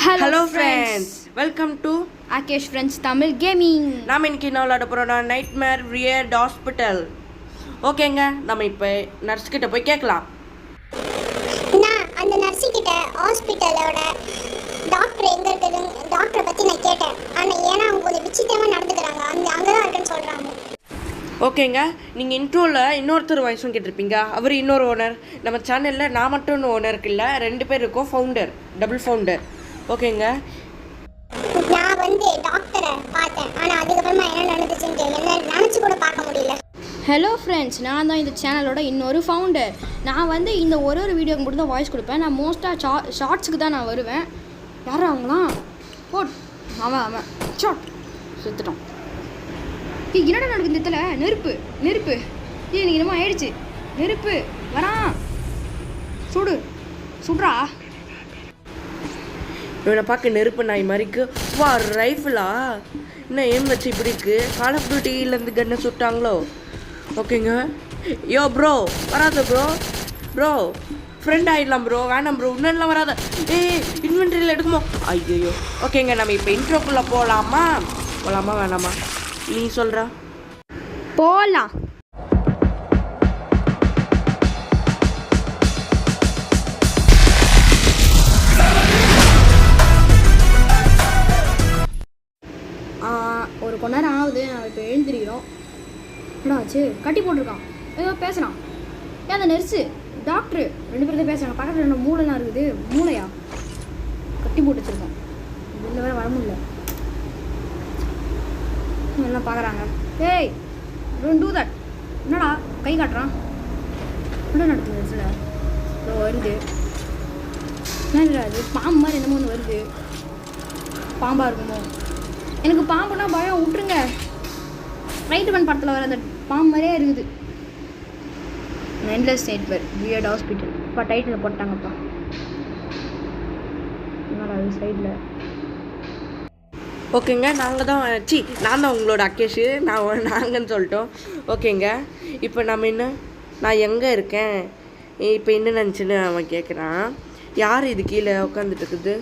Hello friends, welcome to Akesh Friends Tamil Gaming. நாம் இன்னைக்கு என்ன விளையாட போறோம்னா நைட்மேர் ரியர்ட் ஹாஸ்பிட்டல். ஓகேங்க, நம்ம இப்போ நர்ஸ் கிட்ட போய் கேட்கலாம். நான் அந்த நர்ஸ் கிட்ட ஹாஸ்பிட்டலோட டாக்டர் எங்க இருக்குது டாக்டரை பத்தி நான் கேட்டேன். ஆனா ஏன்னா அவங்க கொஞ்சம் விசித்திரமா நடந்துக்கிறாங்க. அங்கதான் இருக்குன்னு சொல்றாங்க. ஓகேங்க, நீங்கள் இன்ட்ரோவில் இன்னொருத்தர் வாய்ஸும் கேட்டிருப்பீங்க. அவர் இன்னொரு ஓனர். நம்ம சேனலில் நான் மட்டும் ஓனருக்கு இல்லை, 2 பேர் இருக்கோம், ஃபவுண்டர், டபுள் ஃபவுண்டர். ஓகேங்க, நான் டாக்டரை பார்த்தேன். ஆனா அதுக்கப்புறமா என்ன நடந்துச்சுன்னு என்ன நினைச்சு கூட பார்க்க முடியல. ஹலோ ஃப்ரெண்ட்ஸ், நான் தான் இந்த சேனலோட இன்னொரு ஃபவுண்டர். நான் இந்த ஒரு வீடியோக்கு மட்டும் தான் வாய்ஸ் கொடுப்பேன். நான் மோஸ்ட்டாக ஷார்ட்ஸுக்கு தான் நான் வருவேன். யாரும் அவங்களாம் போட் அவன் ஷார்ட் சுற்றுட்டோம். என்னடா நடக்குது இந்த நெருப்பு நெருப்பு எனக்கு என்னமோ ஆயிடுச்சு. நெருப்பு வரான், சுடுறா. இவனை பார்க்க நெருப்பு நாய் மாதிரிக்கு. வா, ரைஃபிளா என்ன ஏம் வச்சு இப்படி இருக்கு? கால் ஆஃப் டியூட்டிலேருந்து கன்னை சுட்டாங்களோ? ஓகேங்க, யோ ப்ரோ வராத ப்ரோ ஃப்ரெண்ட் ஆகிடலாம் ப்ரோ. வேணாம் ப்ரோ, இன்னும் வராத. இன்வென்ட்ரியில் எடுக்குமோ? ஐயோ. ஓகேங்க, நம்ம இப்போ இன்ட்ரோக்குள்ளே போகலாமா வேணாமா? நீ சொல்கிறா? போகலாம். ஒரு கொஞ்ச நேரம் ஆகுது. நான் இப்போ எழுந்திரிக்கிறோம். என்ன ஆச்சு? கட்டி போட்டிருக்கான், ஏதோ பேசுகிறான். அந்த நர்ஸு டாக்டரு 2 பேர் தான் பேசுகிறாங்க. பக்கத்தில் 2 மூளைலாம் இருக்குது. மூளையா கட்டி போட்டு வச்சுருக்கோம். வெளில வேறு வர முடியல. எல்லாம் பார்க்குறாங்க. ஏய், டோன்ட் டூ தட். என்னடா கை காட்டுறான்? என்ன நடக்குது நர்ஸில்? இதோ வருது. என்ன அது? பாம்பு மாதிரி என்னமோ ஒன்று வருது. பாம்பாக இருக்குமோ? எனக்கு பாம்புனா பயம், விட்டுருங்க. ரைட் ஒன் படத்தில் வர அந்த பாம்பு மாதிரியே இருக்குது. எண்ட்லெஸ் நைட்மேர் ரியர்ட் ஹாஸ்பிட்டல். இப்போ டைட்டில் போட்டாங்கப்பா. என்னடா அது சைடில்? ஓகேங்க, நான் தான் உங்களோட அக்கேஷு. நாங்கன்னு சொல்லிட்டோம். ஓகேங்க, இப்போ நான் எங்கே இருக்கேன், இப்போ என்ன நினச்சின்னு அவன் கேட்குறான். யார் இது கீழே உட்காந்துட்டு இருக்குது?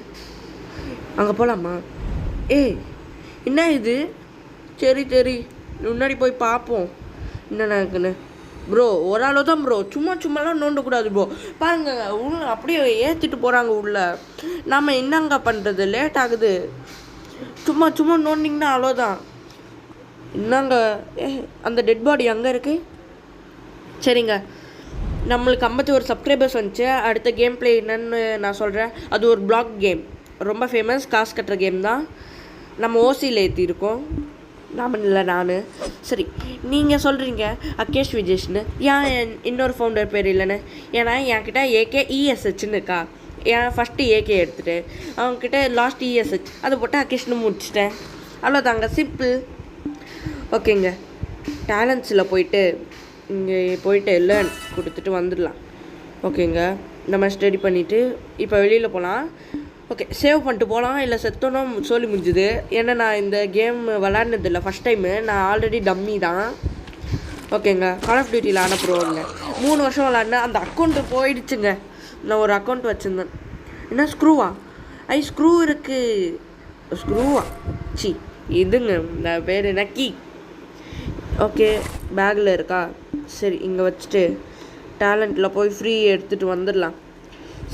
அங்கே போகலாமா? என்ன இது? சரி முன்னாடி போய் பார்ப்போம் என்ன நடக்குன்னு. ப்ரோ, ஒரு ஆளோ தான் ப்ரோ, சும்மாலாம் நோண்டக்கூடாது ப்ரோ. பாருங்க, உள்ள அப்படியே ஏற்றிட்டு போகிறாங்க உள்ள. நம்ம என்னங்க பண்ணுறது? லேட் ஆகுது. சும்மா நோண்டிங்கன்னா அவ்வளோதான். என்னங்க அந்த டெட் பாடி அங்கே இருக்குது. சரிங்க, நம்மளுக்கு 51 சப்ஸ்கிரைபர்ஸ் வந்துச்சு. அடுத்த கேம் பிளே என்னன்னு நான் சொல்கிறேன். அது ஒரு பிளாக் கேம், ரொம்ப ஃபேமஸ், காசு கட்டுற கேம் தான். நம்ம ஓசியில் ஏற்றிருக்கோம். நான் சரி, நீங்கள் சொல்கிறீங்க அகேஷ் விஜேஷ்னு, ஏன் இன்னொரு ஃபவுண்டர் பேர் இல்லைன்னு? ஏன்னா என்கிட்ட AKESHன்னு இருக்கா. ஏன் ஃபஸ்ட்டு AK எடுத்துகிட்டு அவங்கக்கிட்ட லாஸ்ட் ESH அதை போட்டு அகேஷ்னு முடிச்சிட்டேன். அவ்வளோதாங்க, சிம்பிள். ஓகேங்க, டேலண்ட்ஸில் போயிட்டு லேர்ன் கொடுத்துட்டு வந்துடலாம். ஓகேங்க, நம்ம ஸ்டடி பண்ணிவிட்டு இப்போ வெளியில் போகலாம். ஓகே, சேவ் பண்ணிட்டு போகலாம். இல்லை செத்தோன்னா சொல்லி முடிஞ்சுது. ஏன்னா நான் இந்த கேம் விளாட்னதில்லை, ஃபஸ்ட் டைமு. நான் ஆல்ரெடி டம்மி தான். ஓகேங்க, கால் ஆஃப் டியூட்டியில் அனுப்புகிறோங்க. 3 வருஷம் விளாட்னேன். அந்த அக்கௌண்ட்டு போயிடுச்சுங்க. நான் ஒரு அக்கௌண்ட் வச்சுருந்தேன். என்ன ஸ்க்ரூவா? ஸ்க்ரூ இருக்குது. ஸ்க்ரூவா? இதுங்க இந்த பேர் என்ன? கீ. ஓகே, பேக்கில் இருக்கா? சரி, இங்கே வச்சுட்டு டேலண்ட்டில் போய் ஃப்ரீ எடுத்துகிட்டு வந்துடலாம்.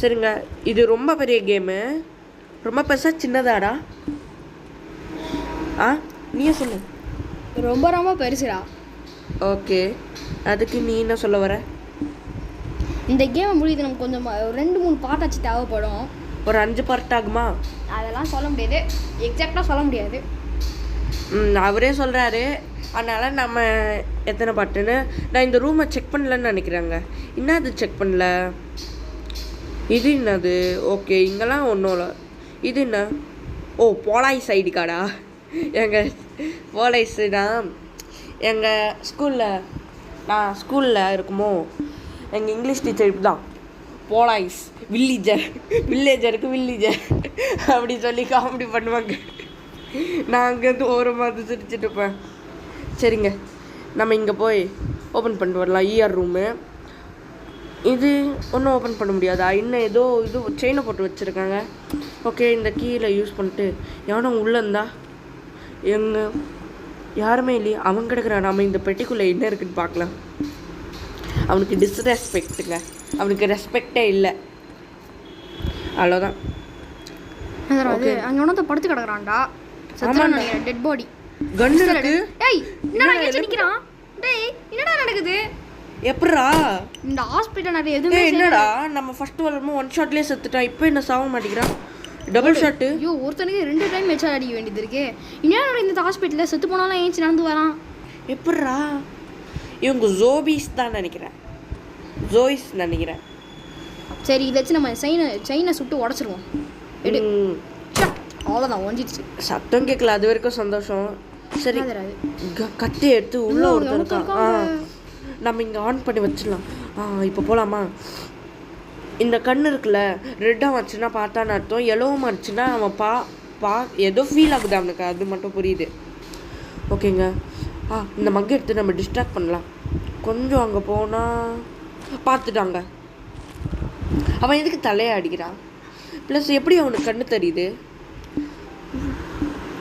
சரிங்க, இது ரொம்ப பெரிய கேமு. ரொம்ப பெருசாக சின்னதாடா? நீயே சொல்லு. ரொம்ப பெருசுடா. ஓகே, அதுக்கு நீ என்ன சொல்ல வர? இந்த கேமை முடியுது நமக்கு கொஞ்சம் 2-3 பார்ட்டாச்சு தேவைப்படும். ஒரு 5 பார்ட் ஆகுமா? அதெல்லாம் சொல்ல முடியாது, எக்ஸாக்டாக சொல்ல முடியாது. அவரே சொல்கிறாரு. அதனால் நம்ம எத்தனை பார்ட்டுன்னு நான் இந்த ரூமை செக் பண்ணலன்னு நினைக்கிறேங்க. என்ன அது செக் பண்ணல? இது என்னது? ஓகே, இங்கெல்லாம் ஒன்றும் இல்லை. இது என்ன? போலாய்ஸ் ஐடி கார்டா? எங்கள் போலாய்ஸுனா எங்கள் நான் ஸ்கூலில் இருக்குமோ எங்கள் இங்கிலீஷ் டீச்சர் இப்படி தான், போலாய்ஸ் வில்லேஜருக்கு வில்லேஜர் அப்படி சொல்லி காமெடி பண்ணுவாங்க. நான் அங்கேருந்து ஓரமாக சிரிச்சுட்டு இருப்பேன். சரிங்க, நம்ம இங்கே போய் ஓப்பன் பண்ணிட்டு வரலாம் ER ரூமு. இது ஒன்றும் ஓப்பன் பண்ண முடியாதா? இன்னும் ஏதோ இது செயினை போட்டு வச்சுருக்காங்க. ஓகே, இந்த கீழே யூஸ் பண்ணிட்டு எவனோ உள்ளே இருந்தா எங்க யாருமே இல்லையே, அவன் கிடக்குறான். நம்ம இந்த பெட்டிக்குள்ளே என்ன இருக்குன்னு பார்க்கலாம். அவனுக்கு டிஸ்ரெஸ்பெக்ட்டுங்க, அவனுக்கு ரெஸ்பெக்டே இல்லை, அவ்வளோதான். அங்கே ஒன்று படுத்து கிடக்குறான்டா, டெட் பாடி. கன்னு இருக்கு. டேய் என்னடா இங்க நிக்கிறான்? டேய் என்னடா நடக்குது? எப்பறா இந்த ஹாஸ்பிடல் நிறைய எதுவுமே என்னடா நம்ம ஃபர்ஸ்ட் வரும்போது ஒன் ஷாட்லயே செத்துட்டான். இப்போ என்ன சாவ மாட்டேங்கிறான்? Double shot. ஐயோ, ஒருத்தனுக்கு 2 டைம் ஹெட்ஷாட் அடிக்க வேண்டியது இருக்கு. இன்னும் இந்த ஹாஸ்பிடல்ல செத்து போனாலும் ஏஞ்சி நடந்து வரான். எப்பறா? இவங்க ஜோபிஸ் தான் நினைக்கிறேன், ஜோயிஸ் நினைக்கிறேன். சரி, இதை வச்சு நம்ம செயினை சுட்டு உடச்சிருவோம். எடு. அவ்வளோதான், ஒஞ்சிடுச்சு. சத்தம் கேட்கல, அது வரைக்கும் சந்தோஷம். சரி, கத்தி எடுத்து உள்ள ஒருத்தர் இருக்கான். நம்ம இங்கே ஆன் பண்ணி வச்சிடலாம். இப்போ போகலாமா? இந்த கண் இருக்குல்ல, ரெட்டாக வச்சுன்னா பார்த்தான்னு அர்த்தம், எல்லோவும் அடிச்சுன்னா அவன் ஏதோ ஃபீல் ஆகுது அவனுக்கு, அது மட்டும் புரியுது. ஓகேங்க. இந்த மக் எடுத்து நம்ம டிஸ்ட்ராக்ட் பண்ணலாம். கொஞ்சம் அங்கே போனால் பார்த்துட்டாங்க. அவன் எதுக்கு தலையை அடிக்கிறான்? ப்ளஸ் எப்படி அவனுக்கு கண்ணு தெரியுது?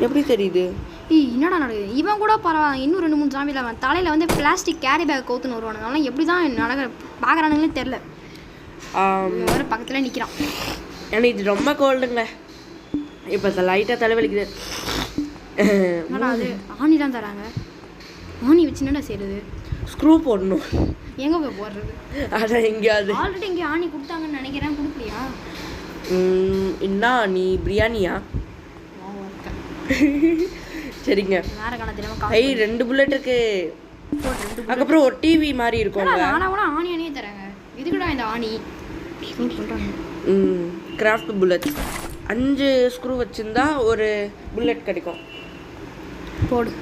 எப்படி தெரியுது? என்னடா நடக்குது? இவன் கூட பரவாயில்ல, இன்னும் 2-3 ஜாம்பியில் அவன் தலையில் வந்து பிளாஸ்டிக் கேரி பேக் கவுத்துன்னு வருவானுங்க. அவன் எப்படி தான் பார்க்குறானுங்களே தெரில. வேறு பக்கத்தில் நிற்கிறான். ஏன்னா இது ரொம்ப கோல்டுங்க. இப்போ லைட்டாக தலைவலிக்குது. அது ஆணிலாம் தராங்க. ஆணி வச்சு என்னடா செய்யுது? ஸ்க்ரூ போடணும். எங்கே போய் போடுறது? அதான் எங்கேயாவது ஆல்ரெடி எங்கேயும் ஆணி கொடுத்தாங்கன்னு நினைக்கிறேன். கொடுக்கலையா? என்ன நீ பிரியாணியா? சரிங்க. வேற காலத்துல 2 புல்லட் இருக்கு. அதுக்கப்புறம் ஒரு டிவி மாதிரி இருக்கும். ஆனா கூட ஆணியே தராங்க. இதுக்குடா இந்த ஆணி சொல்றாங்க. கிராஃப்ட் புல்லட் 5 ஸ்க்ரூ வச்சிருந்தா ஒரு புல்லட் கிடைக்கும். போடு.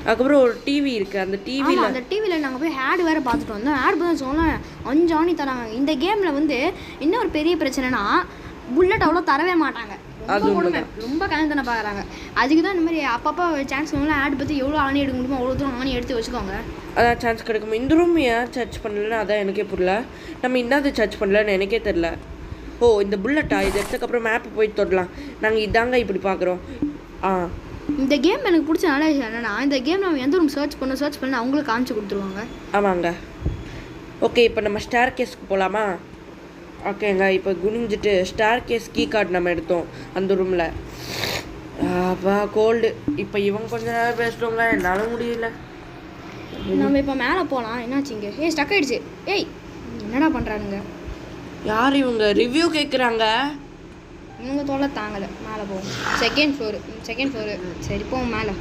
அதுக்கப்புறம் ஒரு டிவி இருக்கு. அந்த டிவியில் நாங்கள் போய் ஆட் வேறு பார்த்துட்டு வந்தோம். ஆட் பார்த்து சொன்னேன் 5 ஆணி தராங்க. இந்த கேமில் வந்து என்ன ஒரு பெரிய பிரச்சனைனா புல்லட் அவ்வளோ தரவே மாட்டாங்க. ரொம்ப கலந்தனை பார்க்குறாங்க. அதுக்கு தான் இந்த மாதிரி அப்பப்போ சான்ஸ் ஆட் பற்றி எவ்வளோ ஆணி எடுக்க முடியுமோ அவ்வளோ தூரம் ஆணி எடுத்து வச்சுக்கோங்க. அதான் சான்ஸ் கிடைக்கும். இந்த ரூம் ஏன் சர்ச் பண்ணலன்னு அதான் எனக்கே புரியல. நம்ம இன்னாவது சர்ச் பண்ணலன்னு எனக்கே தெரில. இந்த புல்லட்டா? இது எடுத்ததுக்கப்புறம் மேப்பு போய் தொடலாம். நாங்கள் இதாங்க இப்படி பார்க்குறோம். இந்த கேம் எனக்கு பிடிச்ச நல்ல விஷயம் என்னன்னா, இந்த கேம் நம்ம எந்த ரூம் சர்ச் பண்ண அவங்களுக்கு காமிச்சு கொடுத்துருவாங்க. ஆமாங்க. ஓகே, இப்போ நம்ம ஸ்டேர் கேஸ்க்கு போகலாமா? ஓகேங்க. இப்போ குனிஞ்சிட்டு ஸ்டேர் கேஸ் கீ கார்டு நம்ம எடுத்தோம் அந்த ரூமில். கோல்டு. இப்போ இவங்க கொஞ்ச நேரம் பேசுகிறவங்க, என்னால் முடியல. நம்ம இப்போ மேலே போகலாம். என்னாச்சுங்க? ஸ்டக் ஆயிடுச்சு. என்னடா பண்ணுறானுங்க? யார் இவங்க? ரிவ்யூ கேட்குறாங்க. இவங்க தொல்லை தாங்கலை. மேலே போவோம். Second floor. சரி போவோம் மேலே.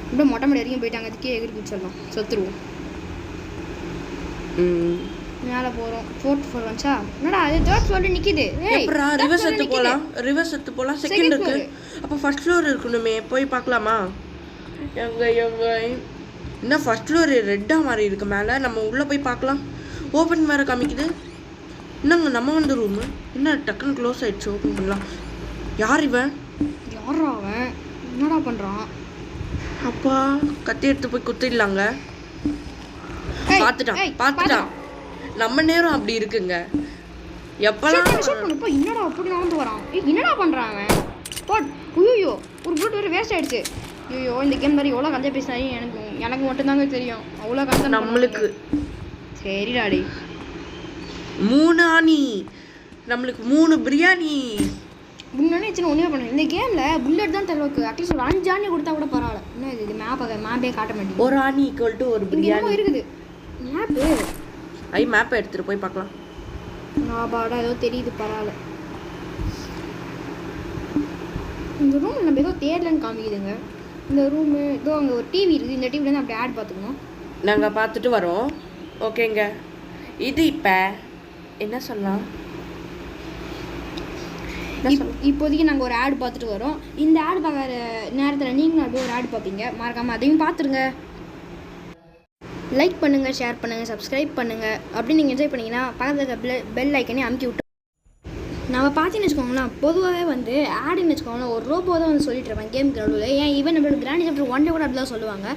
இப்படி மொட்டை மடி வரைக்கும் போயிட்டாங்க. அதுக்கே எகிரி குடிச்சிடலாம், சொத்துருவோம். மேலே போகிறோம். 4th floor வந்துச்சா? என்னடா அது 3rd ஃப்ளோரில் நிற்கிது. ரிவர்ஸ் எடுத்து போகலாம். செகண்ட் இருக்கு. அப்போ ஃபர்ஸ்ட் ஃப்ளோர் இருக்கணுமே, போய் பார்க்கலாமா? எங்க என்ன ஃபர்ஸ்ட் ஃப்ளோர் ரெட்டாக மாதிரி இருக்கு மேலே. நம்ம உள்ளே போய் பார்க்கலாம். ஓப்பன் வேறு காமிக்குது. என்னங்க நம்ம வந்து ரூமு என்ன டக்குன்னு க்ளோஸ் ஆயிடுச்சு. ஓப்பன் பண்ணலாம். யார் இவன்? யாரா அவன்? என்னடா பண்ணுறான்? அப்பா கத்தி எடுத்து போய் குத்திடலாங்க. பார்த்துட்டான். நம்ம நேரம் அப்படி இருக்குங்க. எப்பெல்லாம் என்னடா அப்படி நடந்து வரான்? என்னடா பண்ணுறான் அவன்? ஐயோ, ஒரு புல்லட் வேறு வேஸ்ட் ஆயிடுச்சு. ஐயோ, இந்த கேம் மாதிரி எவ்வளோ கஞ்சா பேசினாரு எனக்கு மட்டும்தாங்க தெரியும். அவ்வளோ கஞ்சா நம்மளுக்கு. சரிடாடி. 3 ஆணி நம்மளுக்கு 3 பிரியாணி. முன்னாடி சின்ன ஒன்றே பண்ணேன். இந்த கேமில் புல்லட் தான் தெருவுக்கு அட்லீஸ்ட் ஒரு 5 ஆணி கொடுத்தா கூட பரவாயில்ல. என்ன இது மேப்பே காட்ட மாட்டேங்குது. ஒரு ஆணி ஈக்குவல் டு ஒரு பிரியாணி இருக்குது. மேப்பு மேப்பை எடுத்துகிட்டு போய் பார்க்கலாம். பாடா ஏதோ தெரியுது, பரவாயில்ல. இந்த ரூம் நம்ம ஏதோ தேடலன்னு காமிக்குதுங்க. இந்த ரூமு ஏதோ அங்கே ஒரு டிவி இருக்குது. இந்த டிவிலேருந்து அப்படி ஆட் பார்த்துக்கணும். நாங்கள் பார்த்துட்டு வரோம். ஓகேங்க. இது இப்போ என்ன சொல்லலாம்? இப்போதைக்கு நாங்கள் ஒரு ஆட் பார்த்துட்டு வரோம். இந்த ஆட் பார்க்குற நேரத்தில் நீங்களும் அப்படியே ஒரு ஆட் பார்ப்பீங்க. மறக்காமல் அதையும் பார்த்துருங்க. லைக் பண்ணுங்கள், ஷேர் பண்ணுங்கள், சப்ஸ்கிரைப் பண்ணுங்கள். அப்படி நீங்கள் என்ஜாய் பண்ணிங்கன்னா பக்கத்தில் இருக்க பெல் ஐக்கனே அமுக்கி விட்டு நம்ம பார்த்தீங்கன்னு வச்சுக்கோங்களேன், பொதுவாகவே வந்து ஆடுன்னு வச்சுக்கோங்களேன், ஒரு ரோபோ தான் வந்து சொல்லிட்டு இருப்பேன் கேமுக்கு நடுவில். ஏன் ஈவன் நம்மளோட கிராண்ட் சாப்டர் 1 கூட அப்படி தான் சொல்லுவாங்க.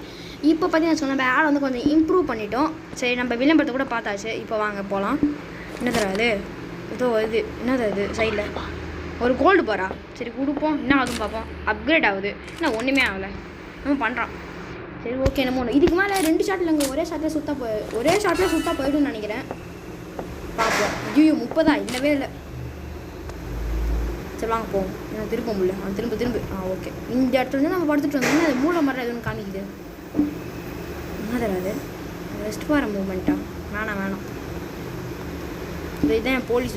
இப்போ பார்த்தீங்கன்னு வச்சுக்கோங்க, நம்ம ஆட் வந்து கொஞ்சம் இம்ப்ரூவ் பண்ணிட்டோம். சரி, நம்ம விளம்பரத்தை கூட பார்த்தாச்சு. இப்போ வாங்க போகலாம். என்ன தராது ஏதோ இது என்னது அது சைடில் ஒரு கோல்டு பாரா. சரி கொடுப்போம், என்ன ஆகுதுன்னு பார்ப்போம். அப்கிரேட் ஆகுது, என்ன ஒன்றுமே ஆகலை, நம்ம பண்ணுறோம். சரி ஓகே, நம்ம ஒன்று இதுக்கு மேலே 2 ஷாட்டில் இங்கே ஒரே ஷாட்டில் சுத்தா போய்டுன்னு நினைக்கிறேன். பார்ப்போம். ஐயோ 30 இல்லவே இல்லை. சரி வாங்க போவோம். நான் திரும்ப முடியல, திரும்ப ஓகே. இந்த இடத்துல இருந்து நம்ம படுத்துட்டு வந்தோம்னா அது மூளை மரம் எதுவும் காமிக்குது. என்ன தராது ரெஸ்ட் ஃபார் மூமெண்ட்டா? வேணாம். இதுதான் என் போலீஸ்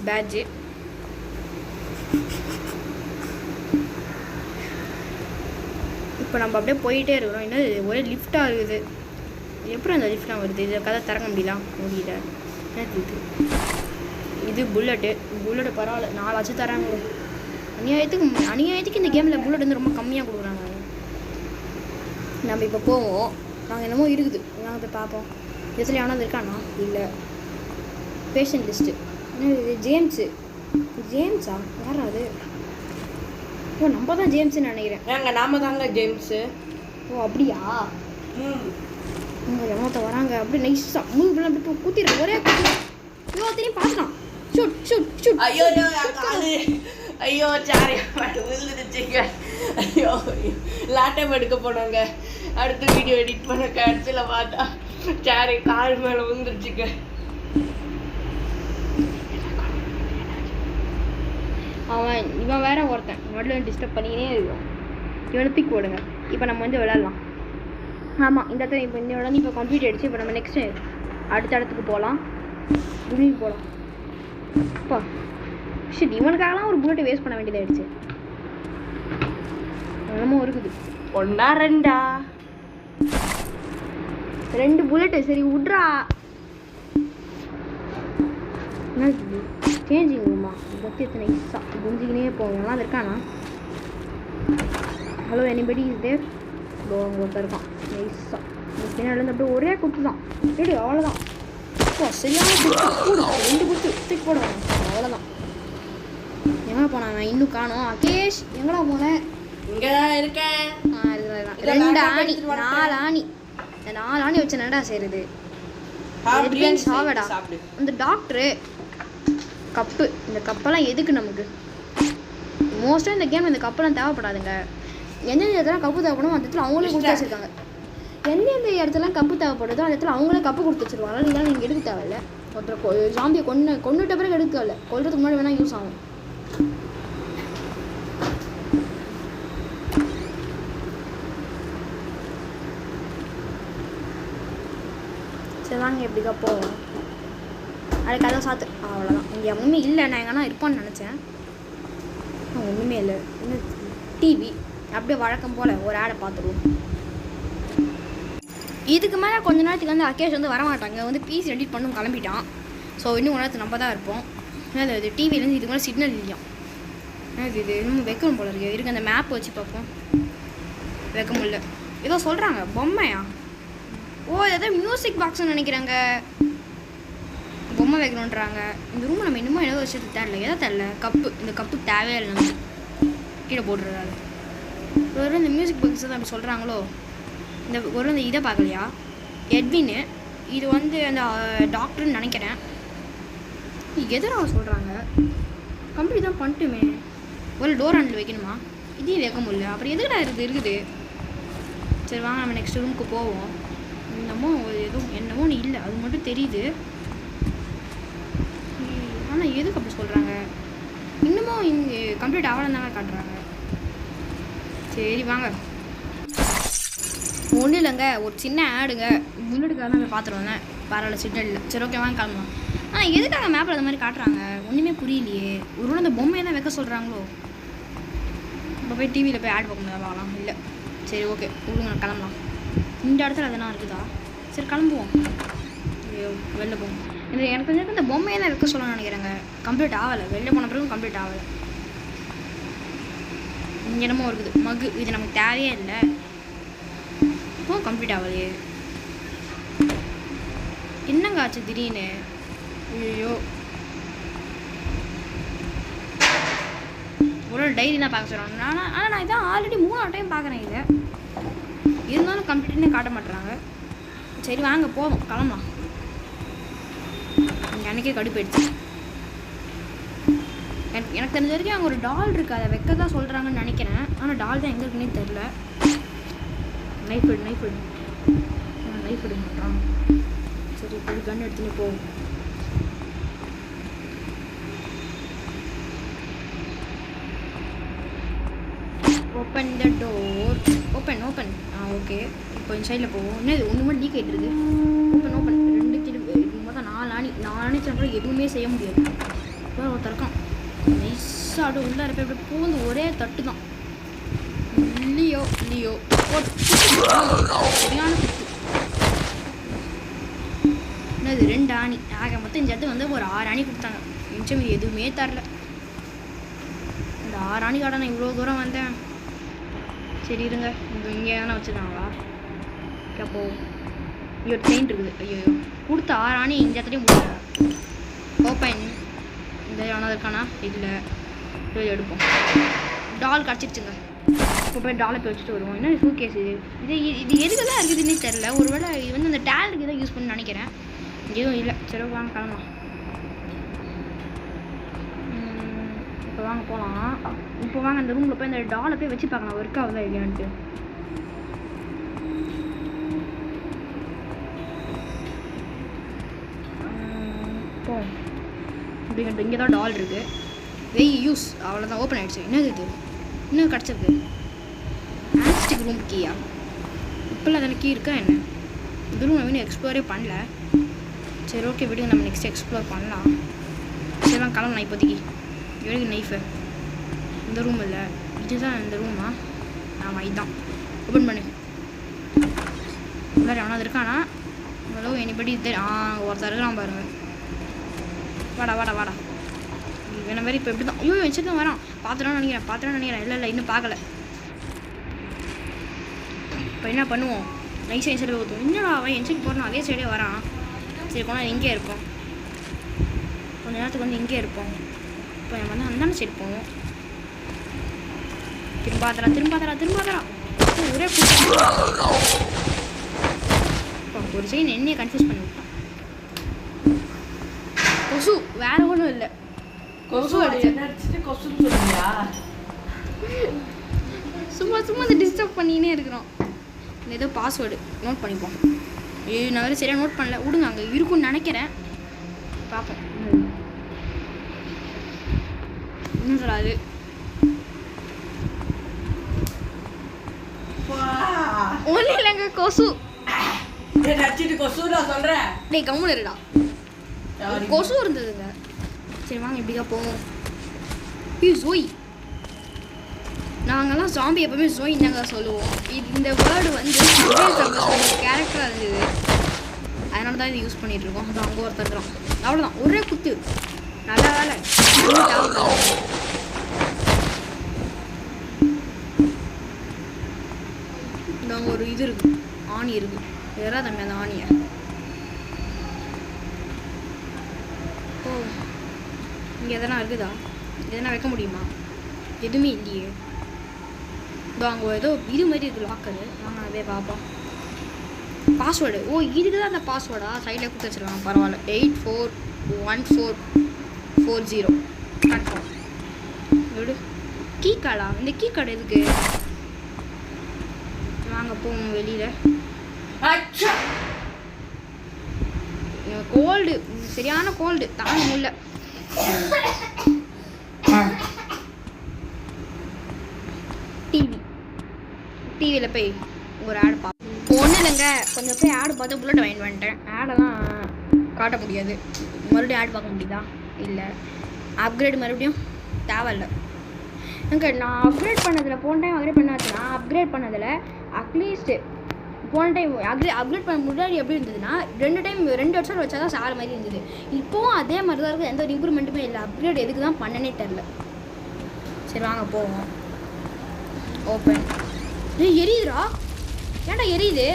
பேட்ஜு. இப்போ நம்ம அப்படியே போயிட்டே இருக்கிறோம். இன்னும் ஒரே லிஃப்டாக இருக்குது. எப்படி அந்த லிஃப்டாக வருது? இதை கதை திறக்க முடியல. இது புல்லட்டு பரவாயில்ல, 4 தராங்க. அநியாயத்துக்கு இந்த கேமில் புல்லட் வந்து ரொம்ப கம்மியாக கொடுக்குறாங்க. நம்ம இப்போ போவோம். நாங்கள் என்னமோ இருக்குது, நாங்கள் போய் பார்ப்போம். எதில் யாராவது இருக்கானா? இல்லை. பேஷண்ட் லிஸ்ட்டு என்ன இது? ஜேம்ஸா? யாரா அது? ஓ, நம்ம தான் ஜேம்ஸ்ன்னு நினைக்கிறேன். நாம தாங்க ஜேம்ஸு. ஓ அப்படியா? உங்கள் எவ்வளோத்த வராங்க அப்படி நைஸாக மூவிலாம் அப்படி கூத்திடுறேன். ஒரே எல்லாத்தையும் பார்க்கலாம். ஷூட். ஐயோ சாரி விழுந்துருச்சுங்க. ஐயோ லேப்டாப் எடுக்க போனாங்க. அடுத்த வீடியோ எடிட் பண்ண கடைசியில் பார்த்தா சாரி கால் மேலே விழுந்துருச்சுங்க. இவன் வேற ஒருத்தன் நடுவில் டிஸ்டர்ப் பண்ணிக்கினே இருக்கும். இவனை பிக் போடுங்க. இப்போ நம்ம வந்து விளையாடலாம். ஆமாம், இந்த இடத்துல இப்போ இந்த இடம் இப்போ கம்ப்ளீட் ஆகிடுச்சு. இப்போ நம்ம நெக்ஸ்ட்டு அடுத்த இடத்துக்கு போகலாம். புல்லிங் போகலாம். அப்பா ஷிட், இவனுக்காகலாம் ஒரு புல்லட்டை வேஸ்ட் பண்ண வேண்டியதாகிடுச்சு. என்னமோ இருக்குது. 2 புல்லட்டு. சரி விட்றா. என்ன சேஞ்சிங் ரூமா? பற்றி எத்தனை இஸ்ஸா குஞ்சிக்கினே போவோம். நல்லா இருக்கானா? Hello anybody is there? அங்கே ஒருத்தர் இருக்கான். நைஸா பின்னாடி அப்படியே ஒரே குத்து தான். ரெடி, அவ்வளோதான். சரியான குத்து. 2 குத்து தூக்கி போடுவாங்க. அவ்வளோதான். எங்கே போனாங்க? இன்னும் காணோம். அகேஷ் எங்கடா போனேன்? இங்கே தான் இருக்கேன். 2 ஆணி 4 ஆணி. இந்த 4 ஆணி வச்சு என்னடா செய்யுது? சாவடா. அந்த டாக்டரு கப்பு. இந்த கப்பெல்லாம் எதுக்கு நமக்கு? மோஸ்ட்டாக இந்த கேம் இந்த கப்பெல்லாம் தேவைப்படாதுங்க. எந்தெந்த இடத்துல கப்பு தேவைப்படும் அந்த இடத்துல அவங்களே கொடுத்து வச்சுருக்காங்க. எந்தெந்த இடத்துல கப்பு தேவைப்படுதோ அந்த இடத்துல அவங்களே கப்பு கொடுத்து வச்சுருவாங்க. அதனால நீங்கள் எடுக்க தேவையில்லை. ஒருத்தர் ஜாம்பியை கொண்டுட்ட பிறகு எடுக்க இல்லை, கொல்றதுக்கு முன்னாடி வேணால் யூஸ் ஆகும். சரி வாங்க, எப்படிக்கா போவோம். அது கதை சாத்து. அவ்வளோதான். இங்கே ஒன்றுமே இல்லை. நான் எங்கன்னா இருப்பான்னு நினச்சேன். ஒன்றுமே இல்லை. இன்னும் டிவி அப்படியே வழக்கம் போல் ஒரு ஆடை பார்த்துருவோம். இதுக்கு மேலே கொஞ்ச நேரத்துக்கு வந்து அகேஷ் வந்து வரமாட்டாங்க. வந்து பீஸ் எடிட் பண்ணும் கிளம்பிட்டான். ஸோ இன்னும் ஒரு நேரத்துக்கு நம்ம தான் இருப்போம். ஏன்னா இது டிவிலேருந்து இதுக்கு மேலே சிக்னல் இல்லையா? இது இன்னும் வைக்கணும் போல இருக்கு. அந்த மேப் வச்சு பார்ப்போம். வைக்க முடியல. ஏதோ சொல்கிறாங்க. பொம்மையா? ஓ, ஏதோ மியூசிக் பாக்ஸ்ன்னு நினைக்கிறாங்க. பொம்மை வைக்கணுன்றாங்க. இந்த ரூமை நம்ம இன்னமும் ஏதோ வச்சுட்டு தேடல. எதோ தேடல. கப்பு. இந்த கப்பு தேவையே இல்லை. நம்ம கீழே போட்டுறாரு. ஒரு இந்த மியூசிக் பாக்ஸ் தான் அப்படி சொல்கிறாங்களோ. இந்த இதை பார்க்கலையா? எட்வின்னு. இது வந்து அந்த டாக்டர்னு நினைக்கிறேன். எதிராக சொல்கிறாங்க. கம்ப்ளீட் தான் பண்ணிட்டுமே. ஒரு டோர் ஹேண்டில் வைக்கணுமா? இதையும் வைக்க முடியல. அப்புறம் எதுக்குடா இருக்குது? சரி வாங்க, நம்ம நெக்ஸ்ட் ரூமுக்கு போவோம். என்னமோ என்னமோ இல்லை, அது மட்டும் தெரியுது. ஆனால் எதுக்கு அப்படி சொல்கிறாங்க? இன்னமும் இங்கே கம்ப்ளீட் ஆகலன்னு காட்டுறாங்க. சரி வாங்க. ஒன்றும் இல்லைங்க, ஒரு சின்ன ஆடுங்க. புல்லட்டுக்காக தான் பார்த்துட்டு வந்தேன். பரவாயில்ல, சிக்னல் இல்லை. சரி ஓகே வாங்க கிளம்பலாம். ஆனால் எதுக்காக மேப்பில் அந்த மாதிரி காட்டுறாங்க? ஒன்றுமே புரியலையே. ஒரு அந்த பொம்மையை தான் வைக்க சொல்கிறாங்களோ. இப்போ போய் டிவியில் போய் ஆட் பார்க்க பார்க்கலாம். இல்லை சரி ஓகே விடுங்க, கிளம்பலாம். இந்த இடத்துல அதெல்லாம் இருக்குதா? சரி கிளம்புவோம். வெளில போவோம். எனக்கு வந்து இந்த பொம்மையை தான் வைக்க சொல்லணும்னு நினைக்கிறேங்க. கம்ப்ளீட் ஆகலை. வெளில போன பிறகு கம்ப்ளீட் ஆகலை. இங்கே என்னமோ இருக்குது மகு. இது நமக்கு தேவையே இல்லை. இப்போ கம்ப்ளீட் ஆகலையே. என்னங்க ஆச்சு திடீர்னு? ஐயோ ஒரு டைரி தான் பார்க்க சொல்கிறாங்க. ஆனால் நான் இதான் ஆல்ரெடி 3 டைம் பார்க்குறேன் இதை. இருந்தாலும் கம்ப்ளீட்னே காட்ட மாட்டுறாங்க. சரி வாங்க போவோம், கிளம்பலாம். எனக்கு அன்றைக்கே கடுப்பாயிடுச்சு. எனக்கு தெரிஞ்ச வரைக்கும் அங்கே ஒரு டால் இருக்குது, அதை வைக்க தான் சொல்கிறாங்கன்னு நினைக்கிறேன். ஆனால் டால் தான் எங்கே இருக்குன்னே தெரில. நைஃப் எடுக்க மாட்டான். சரி இப்படி கன் எடுத்துன்னு போவோம். Open the door. Open okay. இப்போ இந்த சைடில் போவோம். என்ன இது ஒன்று மட்டும் லீக் ஆகிட்டு இருக்குது. ஓப்பன் 2 திரும்ப மொத்தம் 4 ஆணி சொன்னால் எதுவுமே செய்ய முடியாது. இப்போ ஒருத்தர் இருக்கான் நைஸாக உள்ளே இருப்ப இப்படி பூந்து ஒரே தட்டு தான். லியோ சரியான குத்து. என்னது 2 ஆணி ஆக மொத்தம் இந்த இடத்துக்கு வந்து ஒரு 6 ஆணி கொடுத்தாங்க. நிமிஷம் எதுவுமே தரல. இந்த 6 ஆணி காட்ட நான் இவ்வளோ தூரம் வந்தேன். சரி இருங்க, இங்கே தானே வச்சுருக்காங்களா? அப்போ இங்கே ஒரு ட்ரெயின் இருக்குது. ஐயோ கொடுத்த 6 ஆணி இந்த இடத்துலையும் முடிச்சாங்க. ஓப்பன். இந்த எவனாவது இருக்கானா? இல்லை. எடுப்போம். டால் கிடச்சிருச்சுங்க. இப்போ போய் டாலை போய் வச்சுட்டு வருவோம். என்ன சூ கேஸ் இது எதுக்கு தான் இருக்குதுன்னே தெரில. ஒரு வேளை இது வந்து அந்த டேலுக்கு தான் யூஸ் பண்ணி நினைக்கிறேன். எதுவும் இல்லை. சரி வாங்க கிளம்பலாம். இப்போ வாங்க போகலாம். இப்போ வாங்க அந்த ரூமில் போய் அந்த டாலை போய் வச்சு பார்க்கலாம் ஒர்க் ஆகுதா இல்லையான்ட்டு. போ அப்படிங்கிட்டு இங்கே தான் டால் இருக்குது. யூஸ் அவ்வளோதான். ஓப்பன் ஆகிடுச்சு. என்னது இது இன்னும் கிடச்சிருக்கு? ஆன்ஸ்டிக் ரூம் கீயா? இப்போல்லாம் அதில் கீ இருக்கா என்ன? இந்த ரூம் நம்ம இன்னும் எக்ஸ்ப்ளோரே பண்ணல. சரி ஓகே விடுங்க, நம்ம நெக்ஸ்ட் எக்ஸ்ப்ளோர் பண்ணலாம். சரிலாம் கிளம்பலாம். இப்போதைக்கு எடுக்கு நைஃபு. இந்த ரூம் இல்லை, இதுதான் இந்த ரூமா? ஆமாம் இதுதான். ஓப்பன் பண்ணு. உள்ளார எவனாவது இருக்கானா? ஹலோ எனிபடி இது? ஒருத்தர் இருக்கிறான் பாருங்க. வாடா வேணா மாதிரி. இப்போ எப்படி தான் ஐயோ வச்சுட்டு தான் வரான். பார்த்துட்டோன்னு நினைக்கிறேன். இல்லை இன்னும் பார்க்கல. இப்போ என்ன பண்ணுவோம்? நைஸாக என் சைடு ஊற்றுவோம். என்னடா அவன் என் சைடு போகிறான், அதே சைடே வரான். சரி போனால் இங்கே இருப்போம். கொஞ்ச நேரத்துக்கு வந்து இங்கே இருப்போம். இப்போ நம்ம வந்து அந்தாண்ட சைடு போவோம். திரும்பாதரா ஒரே ஒரு செகண்ட் என்னையே கன்ஃபியூஸ் பண்ணி விட்டான். கொசு வேற ஒன்றும் இல்லை. கொசு அடிச்சுட்டு கொசுன்னு சொல்லுங்க. சும்மா அதை டிஸ்டர்ப் பண்ணினே இருக்கிறோம். இந்த ஏதோ பாஸ்வேர்டு நோட் பண்ணிப்போம். நான் வேறு சரியாக நோட் பண்ணல. விடுங்க, அங்கே இருக்குன்னு நினைக்கிறேன். பார்ப்போம். இன்னும் சொல்லாது. ஒன்றும் இல்லைங்க, கொசு. டேய் கம்முன்னு இருடா. கொசு இருந்ததுங்க. சரி வாங்க இப்படிக்கா போவோம். ஜோய். நாங்கள்லாம் ஜாம்பி எப்பவுமே ஜோய் தாங்க சொல்லுவோம். இந்த வேர்டு வந்து கேரக்டராக இருந்தது, அதனால தான் இதை யூஸ் பண்ணிட்டு இருக்கோம். அது அங்கே ஒருத்தர் இருக்கிறோம். அவ்வளோதான், ஒரே குத்து. நல்ல வேலை. நாங்கள் ஒரு இது இருக்கு, ஆணி இருக்கு. வேறா தம்பி அந்த ஆணியை. ஓ இங்கே எதனா இருக்குதா? எதனா வைக்க முடியுமா? எதுவுமே இல்லையே. இதோ அங்கே ஏதோ இது மாதிரி இருக்குது லாக்கரு. வாங்க அதே பார்ப்போம். பாஸ்வேர்டு. ஓ இதுக்கு தான் அந்த பாஸ்வேர்டா? சைடில் கொடுத்து வச்சுருக்காங்க. பரவாயில்ல. 841440 கன்ஃபார்ம். விடு. கீ கார்டா? இந்த கீ கார்டு எதுக்கு? வாங்க போவோம் வெளியில். கோல்டு, சரியான கோல்டு, தாங்க முடியல. டிவியில் போய் ஒரு ஆடு பார்ப்போம். ஒன்றும் இல்லைங்க, கொஞ்சம் போய் ஆடு பார்த்து புல்லட் வாங்கிட்டு வந்துட்டேன். ஆடெல்லாம் காட்ட முடியாது. மறுபடியும் ஆடு பார்க்க முடியுதா? இல்லை. அப்கிரேட் மறுபடியும் தேவையில்லை. எங்க நான் அப்கிரேட் பண்ணதில் போன டைம் அப்கிரேட் பண்ணதில் அட்லீஸ்ட் போன டைம் அப்கிரேட் பண்ண முன்னாடி எப்படி இருந்ததுன்னா 2 வருஷம் வச்சா தான் சார மாதிரி இருந்தது. இப்போவும் அதே மாதிரி தான் இருக்குது. எந்த ஒரு இம்ப்ரூவ்மெண்ட்டுமே இல்லை. அப்கிரேட் எதுக்கு தான் பண்ணனே தெரில. சரி வாங்க போவோம். ஓப்பன். டேய் எரியுதுடா. ஏன்டா எரியுது?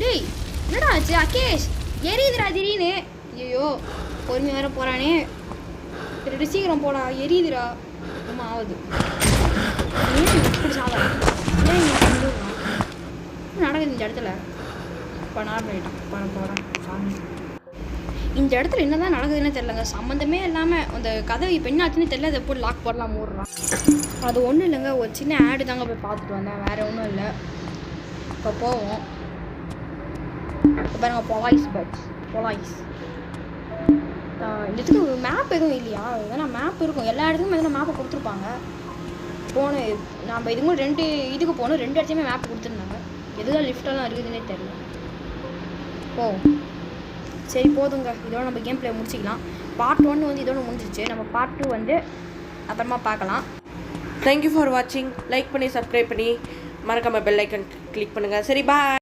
டேய் என்னடா ஆச்சு? அகேஷ் எரியுதுடா திடீர்னு. ஐயோ பொறுமையாக வேறு போகிறானே. சரி சீக்கிரம் போடா. எரியுதுடா. ஆமாம் சாவுது. ஏன் இப்படி சாவா? ஏன் இங்கே வந்துடுறான்? என்ன நடக்குது இந்த இடத்துல? இப்போ நான் போயிட்டான் போகிறேன் சாமி. இந்த இடத்துல என்ன தான் நடக்குதுன்னு தெரிலங்க. சம்மந்தமே இல்லாமல் அந்த கதை இப்போ என்ன ஆச்சுன்னு தெரியல. அதை போய் லாக் போடலாம் மூடுறான். அது ஒன்றும் இல்லைங்க, ஒரு சின்ன ஆடு தாங்க போய் பார்த்துட்டு வந்தேன், வேறு ஒன்றும் இல்லை. இப்போ போவோம். இப்போ பாருங்க, பொலாய்ஸ். இந்த இதுக்கு மேப் எதுவும் இல்லையா? ஏன்னா மேப் இருக்கும், எல்லா இடத்துக்கும் எதனா மேப்பை கொடுத்துருப்பாங்க. நம்ம இதுக்கும் 2 இதுக்கு போகணும், 2 இடத்துலையுமே மேப் கொடுத்துருந்தாங்க. எதுதான் லிஃப்டெல்லாம் இருக்குதுன்னே தெரியல. சரி போதுங்க, இதோட நம்ம கேம் பிளே முடிச்சிக்கலாம். பார்ட் 1 வந்து இதோட முடிஞ்சிச்சு. நம்ம பார்ட் 2 வந்து அப்புறமா பார்க்கலாம். தேங்க்யூ ஃபார் வாட்சிங். லைக் பண்ணி சப்ஸ்கிரைப் பண்ணி மறக்காமல் பெல் ஐக்கன் கிளிக் பண்ணுங்கள். சரி, பாய்.